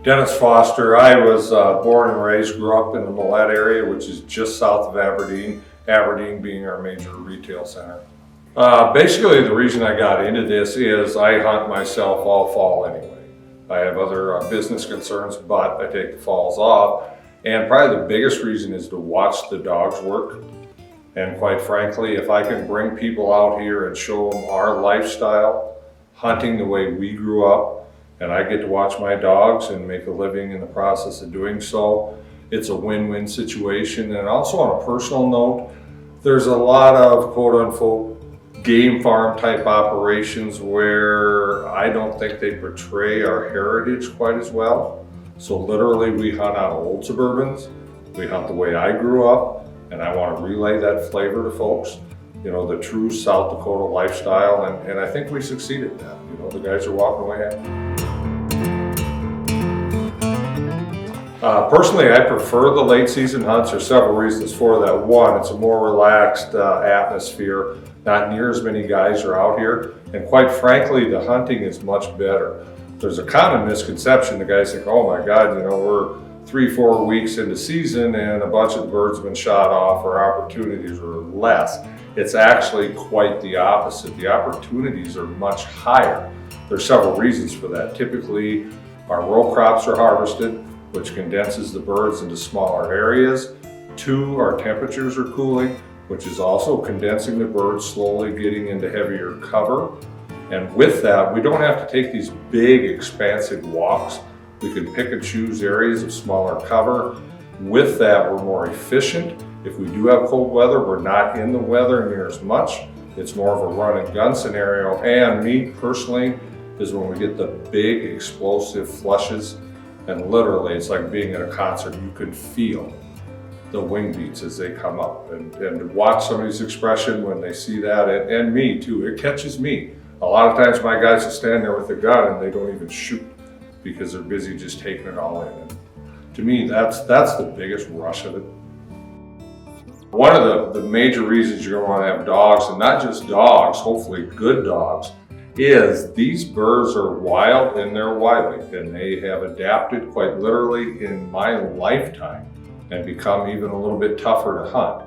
Dennis Foster. I was born and raised, grew up in the Millette area, which is just south of Aberdeen, Aberdeen being our major retail center. Basically, the reason I got into this is I hunt myself all fall anyway. I have other business concerns, but I take the falls off. And probably the biggest reason is to watch the dogs work. And quite frankly, if I can bring people out here and show them our lifestyle, hunting the way we grew up, and I get to watch my dogs and make a living in the process of doing so, it's a win-win situation. And also on a personal note, there's a lot of quote-unquote game farm type operations where I don't think they portray our heritage quite as well. So literally we hunt out of old Suburbans, we hunt the way I grew up, and I want to relay that flavor to folks. You know, the true South Dakota lifestyle, and I think we succeeded in that. You know, the guys are walking away happy. Personally, I prefer the late season hunts. There's several reasons for that. One, it's a more relaxed atmosphere. Not near as many guys are out here. And quite frankly, the hunting is much better. There's a common misconception. The guys think, oh my God, you know, we're 3-4 weeks into season and a bunch of the birds have been shot off, or opportunities are less. It's actually quite the opposite. The opportunities are much higher. There's several reasons for that. Typically, our row crops are harvested, which condenses the birds into smaller areas. 2, our temperatures are cooling, which is also condensing the birds, slowly getting into heavier cover. And with that, we don't have to take these big, expansive walks. We can pick and choose areas of smaller cover. With that, we're more efficient. If we do have cold weather, we're not in the weather near as much. It's more of a run and gun scenario. And me personally is when we get the big explosive flushes, and literally it's like being at a concert. You can feel the wing beats as they come up, and to watch somebody's expression when they see that, and me too, it catches me. A lot of times my guys will stand there with a gun and they don't even shoot because they're busy just taking it all in. And to me, that's the biggest rush of it. One of the major reasons you're going to want to have dogs, and not just dogs, hopefully good dogs, is these birds are wild and they're wily, and they have adapted quite literally in my lifetime and become even a little bit tougher to hunt.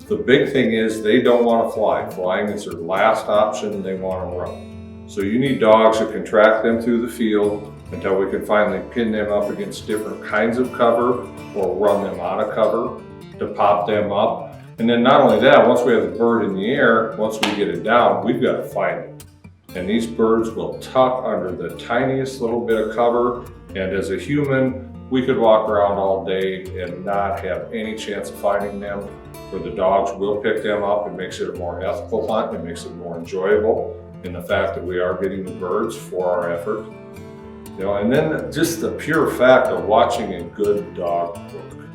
The big thing is they don't want to fly. Flying is their last option. They want to run. So you need dogs that can track them through the field until we can finally pin them up against different kinds of cover or run them out of cover to pop them up. And then not only that, once we have the bird in the air, once we get it down, we've got to find it. And these birds will tuck under the tiniest little bit of cover. And as a human, we could walk around all day and not have any chance of finding them. Where the dogs will pick them up. It makes it a more ethical hunt. It makes it more enjoyable in the fact that we are getting the birds for our effort. You know, and then just the pure fact of watching a good dog work.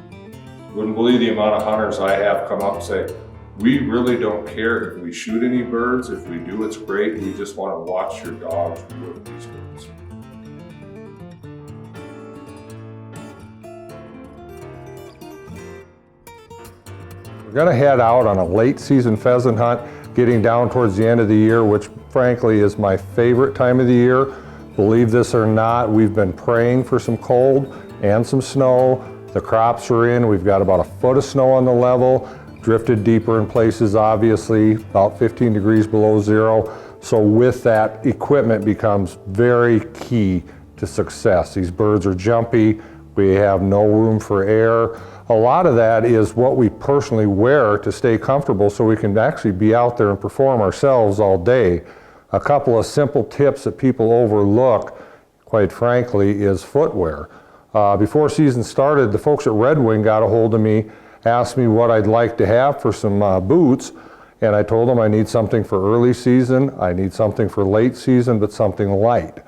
Wouldn't believe the amount of hunters I have come up and say, we really don't care if we shoot any birds. If we do, it's great. We just want to watch your dogs work these birds. We're going to head out on a late season pheasant hunt, getting down towards the end of the year, which frankly is my favorite time of the year. Believe this or not, we've been praying for some cold and some snow. The crops are in. We've got about a foot of snow on the level, drifted deeper in places, obviously, about 15 degrees below zero. So with that, equipment becomes very key to success. These birds are jumpy. We have no room for air. A lot of that is what we personally wear to stay comfortable so we can actually be out there and perform ourselves all day. A couple of simple tips that people overlook, quite frankly, is footwear. Before season started, the folks at Red Wing got a hold of me, asked me what I'd like to have for some boots, and I told them I need something for early season, I need something for late season, but something light.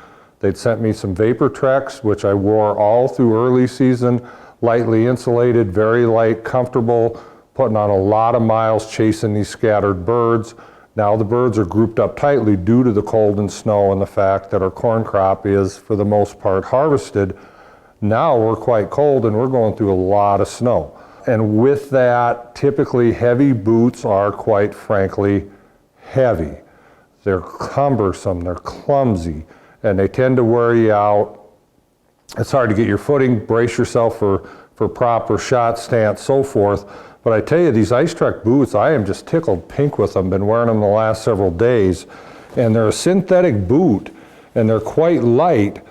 They'd sent me some Vapor Treks, which I wore all through early season, lightly insulated, very light, comfortable, putting on a lot of miles chasing these scattered birds. Now the birds are grouped up tightly due to the cold and snow and the fact that our corn crop is, for the most part, harvested. Now we're quite cold and we're going through a lot of snow. And with that, typically heavy boots are, quite frankly, heavy. They're cumbersome, they're clumsy, and they tend to wear you out It's hard to get your footing, brace yourself for proper shot stance, so forth. But I tell you, these Ice Trek boots, I am just tickled pink with them. Been wearing them the last several days. And they're a synthetic boot, and they're quite light,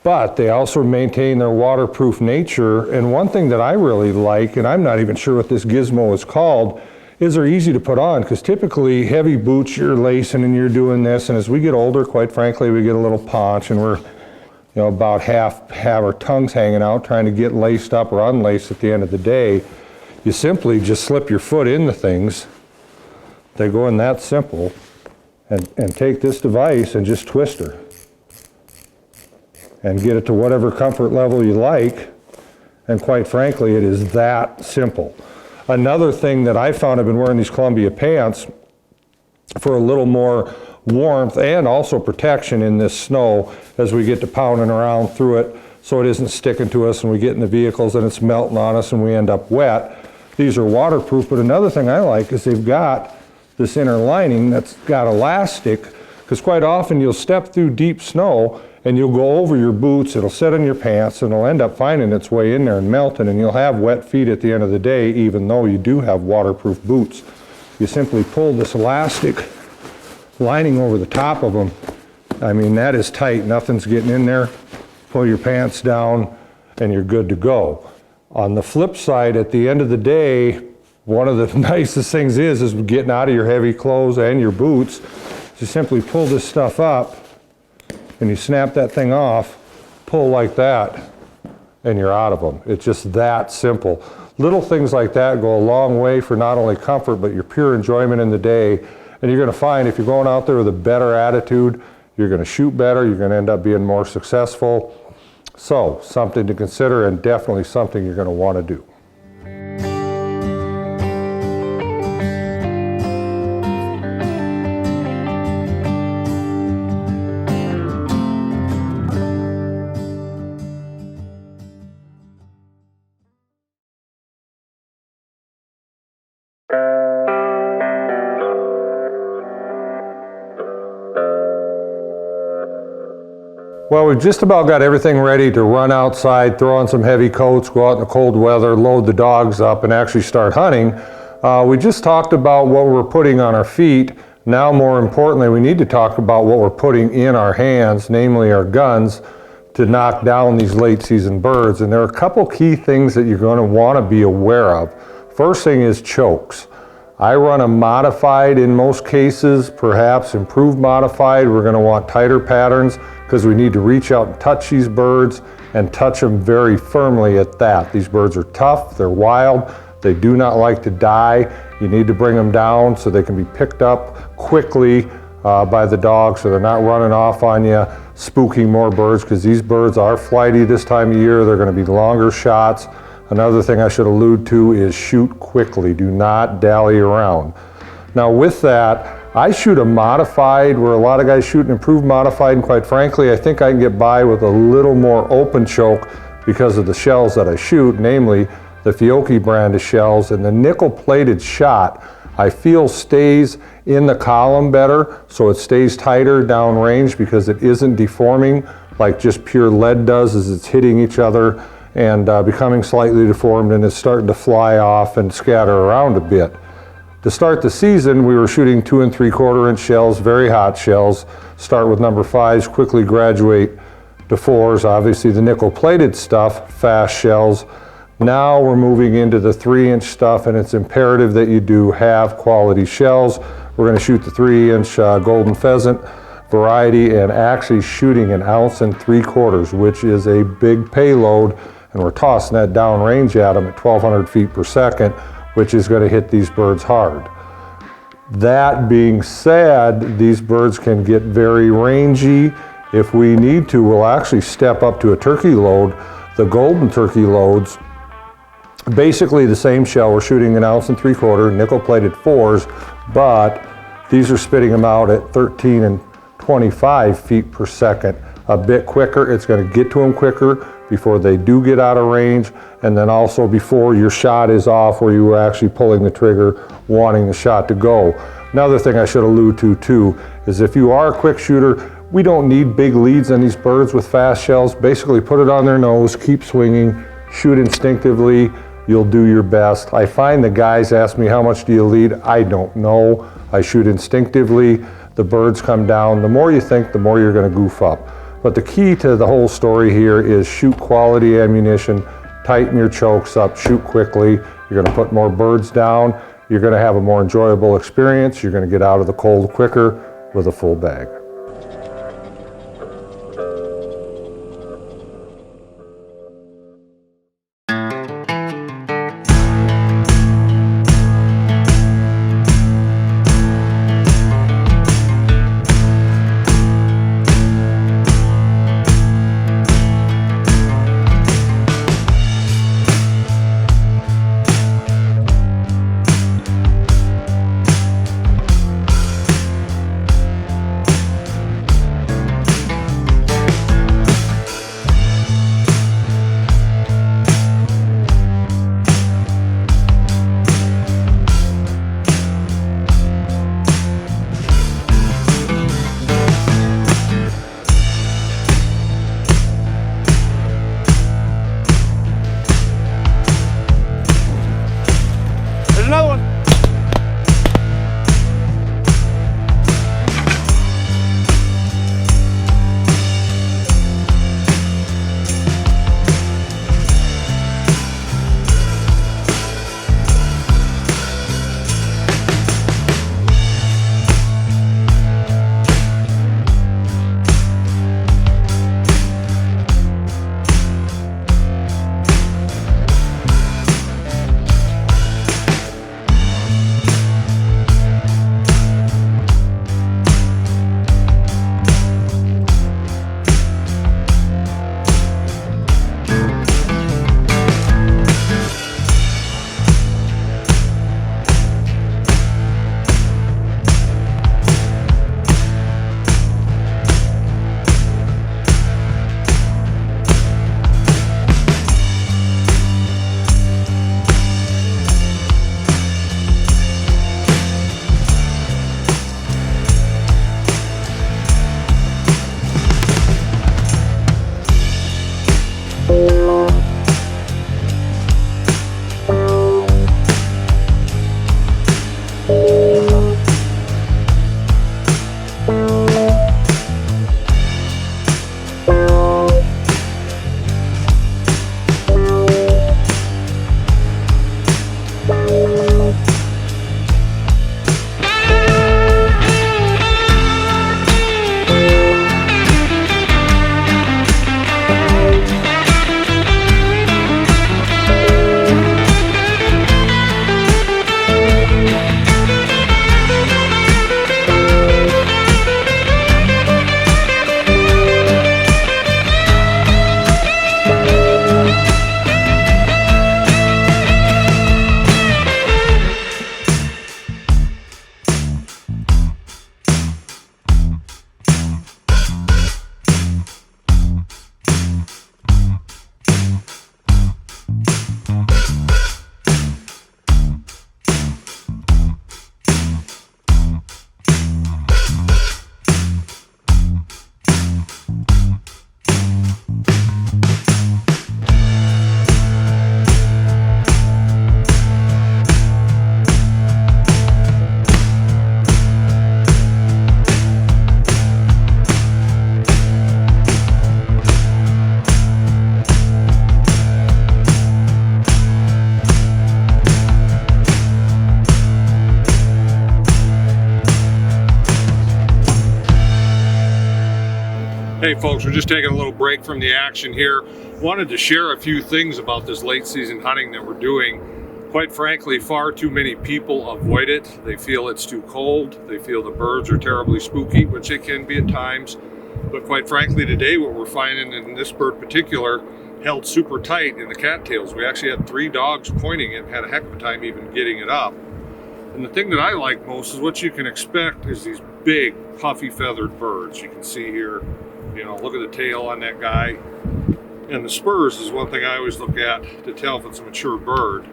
but they also maintain their waterproof nature. And one thing that I really like, and I'm not even sure what this gizmo is called, is they're easy to put on, because typically heavy boots, you're lacing and you're doing this, and as we get older, quite frankly, we get a little paunch, and we're about have our tongues hanging out trying to get laced up or unlaced at the end of the day. You simply just slip your foot into things. They go in that simple, and take this device and just twist her and get it to whatever comfort level you like. And quite frankly, it is that simple. Another thing that I found, I've been wearing these Columbia pants for a little more warmth and also protection in this snow as we get to pounding around through it, so it isn't sticking to us and we get in the vehicles and it's melting on us and we end up wet. These are waterproof, but another thing I like is they've got this inner lining that's got elastic, because quite often you'll step through deep snow and you'll go over your boots, it'll sit on your pants, and it'll end up finding its way in there and melting, and you'll have wet feet at the end of the day, even though you do have waterproof boots. You simply pull this elastic lining over the top of them. I mean, that is tight, nothing's getting in there. Pull your pants down and you're good to go. On the flip side, at the end of the day, one of the nicest things is getting out of your heavy clothes and your boots. You simply pull this stuff up and you snap that thing off, pull like that, and you're out of them. It's just that simple. Little things like that go a long way for not only comfort, but your pure enjoyment in the day. And you're gonna find if you're going out there with a better attitude, you're gonna shoot better, you're gonna end up being more successful. So, something to consider, and definitely something you're gonna wanna do. Well, we've just about got everything ready to run outside, throw on some heavy coats, go out in the cold weather, load the dogs up, and actually start hunting. We just talked about what we're putting on our feet. Now, more importantly, we need to talk about what we're putting in our hands, namely our guns, to knock down these late season birds. And there are a couple key things that you're going to want to be aware of. First thing is chokes. I run a modified in most cases, perhaps improved modified. We're going to want tighter patterns because we need to reach out and touch these birds and touch them very firmly at that. These birds are tough, they're wild, they do not like to die. You need to bring them down so they can be picked up quickly by the dog so they're not running off on you, spooking more birds, because these birds are flighty this time of year. They're going to be longer shots. Another thing I should allude to is shoot quickly. Do not dally around. Now with that, I shoot a modified, where a lot of guys shoot an improved modified, and quite frankly, I think I can get by with a little more open choke because of the shells that I shoot, namely the Fiocchi brand of shells, and the nickel-plated shot I feel stays in the column better, so it stays tighter downrange because it isn't deforming like just pure lead does as it's hitting each other and becoming slightly deformed, and it's starting to fly off and scatter around a bit. To start the season, we were shooting 2 3/4 inch shells, very hot shells. Start with number 5s, quickly graduate to 4s. Obviously the nickel-plated stuff, fast shells. Now we're moving into the 3-inch stuff, and it's imperative that you do have quality shells. We're going to shoot the 3-inch golden pheasant variety, and actually shooting 1 3/4 ounces, which is a big payload, and we're tossing that downrange at them at 1,200 feet per second, which is going to hit these birds hard. That being said, these birds can get very rangy. If we need to, we'll actually step up to a turkey load. The golden turkey loads, basically the same shell. We're shooting 1 3/4 ounce, nickel-plated 4s, but these are spitting them out at 13 and 25 feet per second. A bit quicker, it's going to get to them quicker before they do get out of range, and then also before your shot is off where you were actually pulling the trigger, wanting the shot to go. Another thing I should allude to too is if you are a quick shooter, We don't need big leads on these birds with fast shells. Basically put it on their nose, keep swinging, shoot instinctively, you'll do your best. I find the guys ask me, how much do you lead? I don't know. I shoot instinctively, the birds come down. The more you think, the more you're gonna goof up. But the key to the whole story here is shoot quality ammunition, tighten your chokes up, shoot quickly. You're gonna put more birds down. You're gonna have a more enjoyable experience. You're gonna get out of the cold quicker with a full bag. There's another one. Hey folks, we're just taking a little break from the action here. Wanted to share a few things about this late season hunting that we're doing. Quite frankly, far too many people avoid it. They feel it's too cold. They feel the birds are terribly spooky, which it can be at times. But quite frankly, today what we're finding in this bird particular held super tight in the cattails. We actually had 3 dogs pointing it, had a heck of a time even getting it up. And the thing that I like most is what you can expect is these big puffy feathered birds. You can see here, you know, look at the tail on that guy. And the spurs is one thing I always look at to tell if it's a mature bird.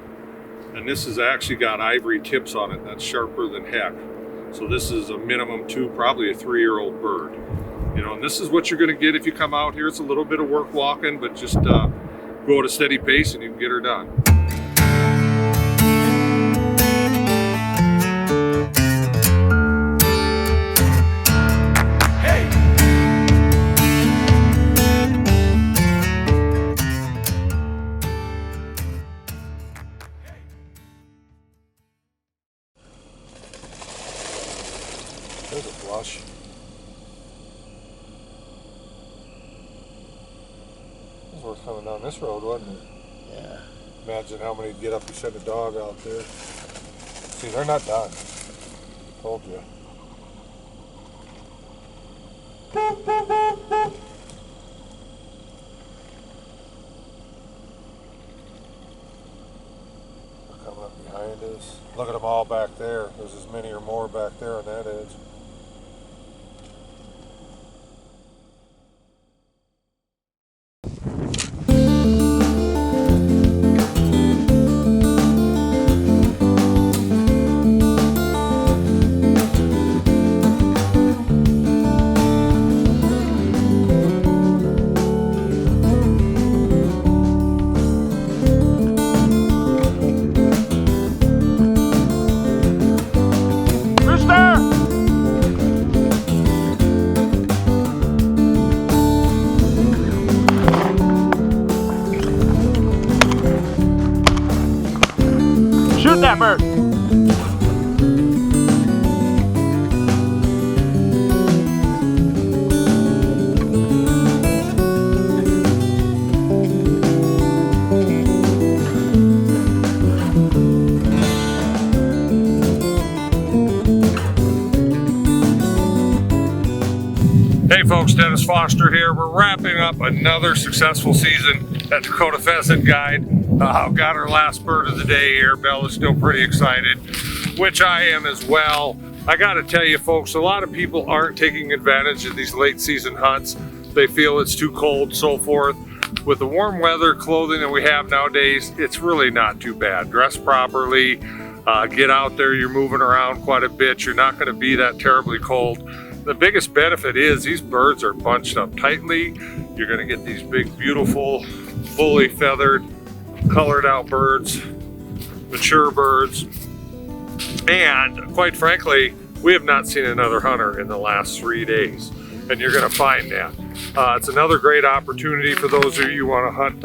And this has actually got ivory tips on it. That's sharper than heck. So this is a minimum 2, probably a 3-year-old bird. You know, and this is what you're gonna get if you come out here. It's a little bit of work walking, but just go at a steady pace and you can get her done. There's a flush. It was worth coming down this road, wasn't it? Yeah. Imagine how many get up and send a dog out there. See, they're not done. Told you. They're coming up behind us. Look at them all back there. There's as many or more back there on that edge. Shoot that bird! Hey folks, Dennis Foster here. We're wrapping up another successful season at Dakota Pheasant Guide. Got our last bird of the day here. Bella's still pretty excited, which I am as well. I gotta tell you folks, a lot of people aren't taking advantage of these late season hunts. They feel it's too cold, so forth. With the warm weather clothing that we have nowadays, it's really not too bad. Dress properly, get out there, you're moving around quite a bit. You're not gonna be that terribly cold. The biggest benefit is these birds are bunched up tightly. You're gonna get these big, beautiful, fully feathered, colored out birds, mature birds. And quite frankly, we have not seen another hunter in the last 3 days. And you're gonna find that. It's another great opportunity for those of you who wanna hunt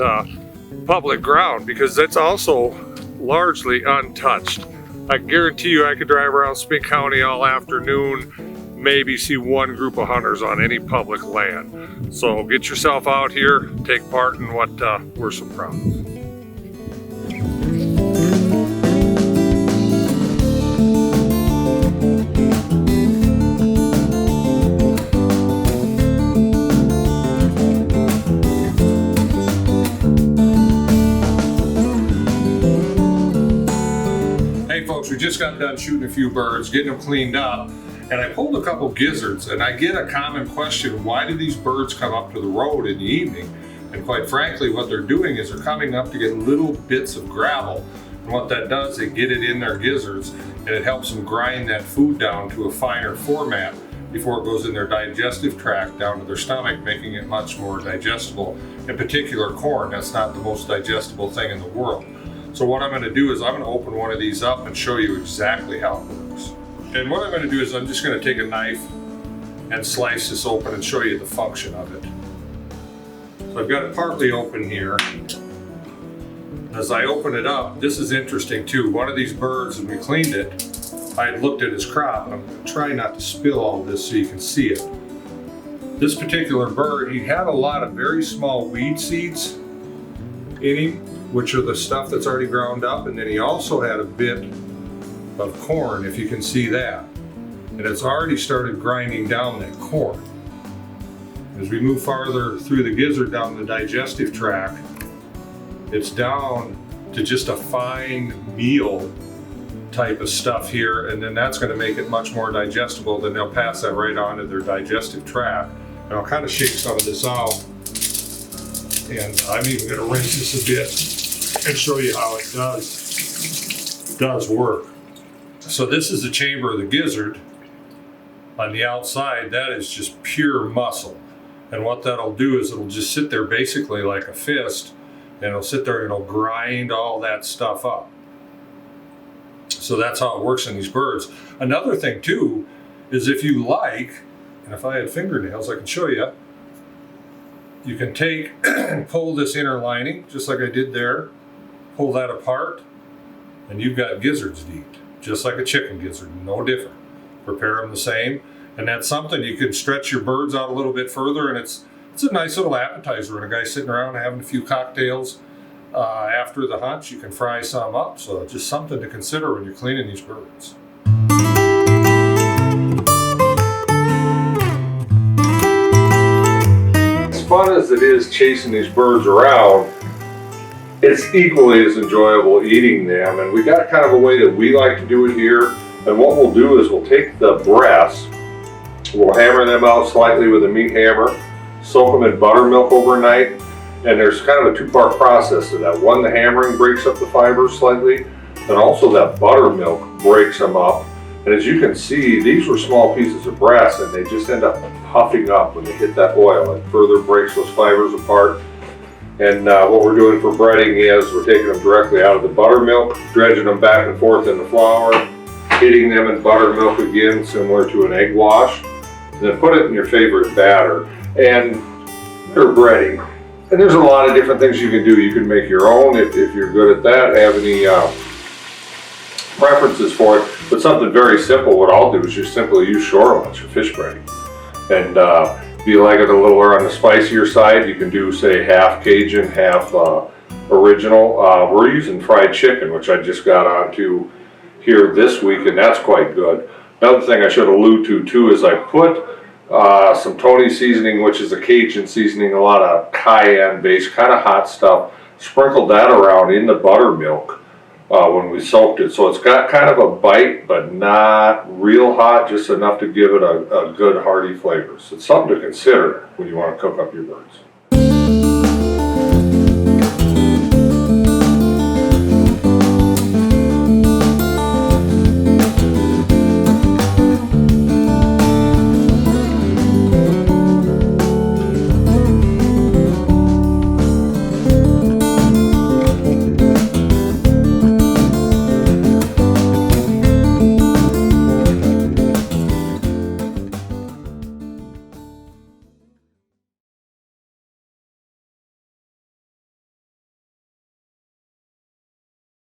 public ground, because that's also largely untouched. I guarantee you I could drive around Spink County all afternoon, maybe see one group of hunters on any public land. So get yourself out here, take part in what we're so proud of. Hey folks, we just got done shooting a few birds, getting them cleaned up. And I pulled a couple gizzards, and I get a common question: why do these birds come up to the road in the evening? And quite frankly, what they're doing is they're coming up to get little bits of gravel. And what that does, they get it in their gizzards, and it helps them grind that food down to a finer format before it goes in their digestive tract down to their stomach, making it much more digestible. In particular, corn, that's not the most digestible thing in the world. So what I'm gonna do is I'm gonna open one of these up and show you exactly how it works. And what I'm going to do is I'm just going to take a knife and slice this open and show you the function of it. So I've got it partly open here. As I open it up, this is interesting too. One of these birds, when we cleaned it, I had looked at his crop, and I'm going to try not to spill all this so you can see it. This particular bird, he had a lot of very small weed seeds in him, which are the stuff that's already ground up, and then he also had a bit of corn, if you can see that. And it's already started grinding down that corn. As we move farther through the gizzard down the digestive tract, it's down to just a fine meal type of stuff here, and then that's going to make it much more digestible. Then they'll pass that right on to their digestive tract. And I'll kind of shake some of this out, and I'm even going to rinse this a bit and show you how it does work. So this is the chamber of the gizzard, On the outside, that is just pure muscle. And what that'll do is it'll just sit there basically like a fist, and it'll sit there and it'll grind all that stuff up. So that's how it works in these birds. Another thing too is if you like, and if I had fingernails I can show you, you can take and pull this inner lining just like I did there, pull that apart, and you've got gizzards to eat, just like a chicken gizzard, no different. Prepare them the same, and that's something you can stretch your birds out a little bit further, and it's a nice little appetizer when a guy's sitting around having a few cocktails after the hunt. You can fry some up, so just something to consider when you're cleaning these birds. As fun as it is chasing these birds around, it's equally as enjoyable eating them, and we got kind of a way that we like to do it here. And what we'll do is we'll take the breasts, we'll hammer them out slightly with a meat hammer, soak them in buttermilk overnight, and there's kind of a two-part process to that. One, the hammering breaks up the fibers slightly, and also that buttermilk breaks them up. And as you can see, these were small pieces of breast, and they just end up puffing up when they hit that oil. It further breaks those fibers apart. And what we're doing for breading is we're taking them directly out of the buttermilk, dredging them back and forth in the flour, hitting them in buttermilk again, similar to an egg wash, and then put it in your favorite batter. And they're breading. And there's a lot of different things you can do. You can make your own if you're good at that, have any preferences for it. But something very simple, what I'll do is just simply use shore lunch for fish breading. And if you like it a little on the spicier side, you can do, say, half Cajun, half original. We're using fried chicken, which I just got onto here this week, and that's quite good. Another thing I should allude to too is I put some Tony seasoning, which is a Cajun seasoning, a lot of cayenne based, kind of hot stuff, sprinkled that around in the buttermilk when we soaked it. So it's got kind of a bite, but not real hot, just enough to give it a good hearty flavor. So it's something to consider when you want to cook up your birds.